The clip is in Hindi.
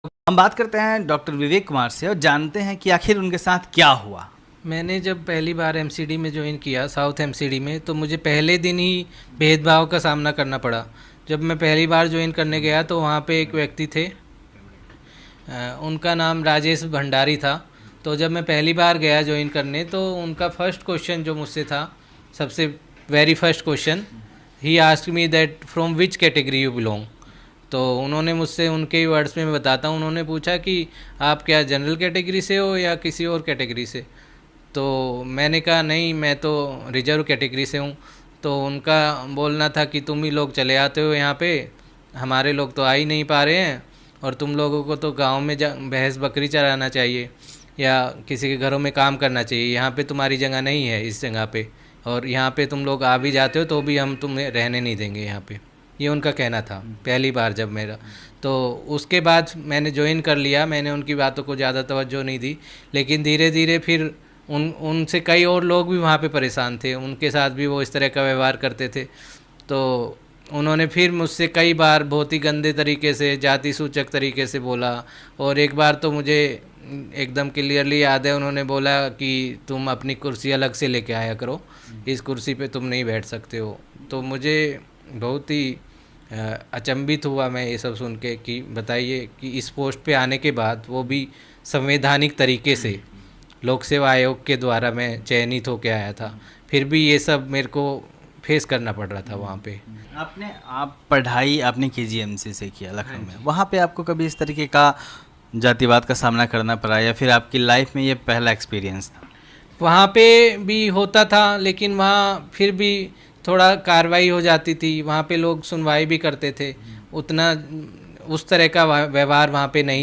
हम बात करते हैं डॉक्टर विवेक कुमार से और जानते हैं कि आखिर उनके साथ क्या हुआ। मैंने जब पहली बार एमसीडी में ज्वाइन किया, साउथ एमसीडी में, तो मुझे पहले दिन ही भेदभाव का सामना करना पड़ा। जब मैं पहली बार ज्वाइन करने गया तो वहाँ पे एक व्यक्ति थे, उनका नाम राजेश भंडारी था। तो जब मैं पहली बार गया ज्वाइन करने तो उनका फर्स्ट क्वेश्चन जो मुझसे था, सबसे very first question, he asked me that from which category you belong. तो उन्होंने मुझसे उनके वर्ड्स में मैं बताता हूँ, उन्होंने पूछा कि आप क्या जनरल कैटेगरी से हो या किसी और कैटेगरी से। तो मैंने कहा नहीं, मैं तो रिजर्व कैटेगरी से हूँ। तो उनका बोलना था कि तुम ही लोग चले आते हो यहाँ पे, हमारे लोग तो आ ही नहीं पा रहे हैं, और तुम लोगों को तो गांव में भैंस बकरी चराना चाहिए या किसी के घरों में काम करना चाहिए। यहाँ पे तुम्हारी जगह नहीं है इस जगह पे, और यहाँ पे तुम लोग आ भी जाते हो तो भी हम तुम्हें रहने नहीं देंगे यहाँ पे। ये उनका कहना था पहली बार जब मेरा। तो उसके बाद मैंने ज्वाइन कर लिया, मैंने उनकी बातों को ज़्यादा तवज्जो नहीं दी। लेकिन धीरे धीरे फिर उनसे कई और लोग भी वहाँ पे परेशान थे, उनके साथ भी वो इस तरह का व्यवहार करते थे। तो उन्होंने फिर मुझसे कई बार बहुत ही गंदे तरीके से, जाति सूचक तरीके से बोला। और एक बार तो मुझे एकदम क्लियरली याद है, उन्होंने बोला कि तुम अपनी कुर्सी अलग से लेके आया करो, इस कुर्सी पे तुम नहीं बैठ सकते हो। तो मुझे बहुत ही अचंभित हुआ मैं ये सब सुन के कि बताइए कि इस पोस्ट पे आने के बाद, वो भी संवैधानिक तरीके से, लोक सेवा आयोग के द्वारा मैं चयनित होकर आया था, फिर भी ये सब मेरे को फेस करना पड़ रहा था वहाँ पे। आप पढ़ाई आपने केजीएमसी से किया लखनऊ में, वहाँ पे आपको कभी इस तरीके का जातिवाद का सामना करना पड़ा या फिर आपकी लाइफ में ये पहला एक्सपीरियंस था? वहाँ पे भी होता था, लेकिन वहाँ फिर भी थोड़ा कार्रवाई हो जाती थी, वहाँ पे लोग सुनवाई भी करते थे। उतना उस तरह का व्यवहार वहाँ पे नहीं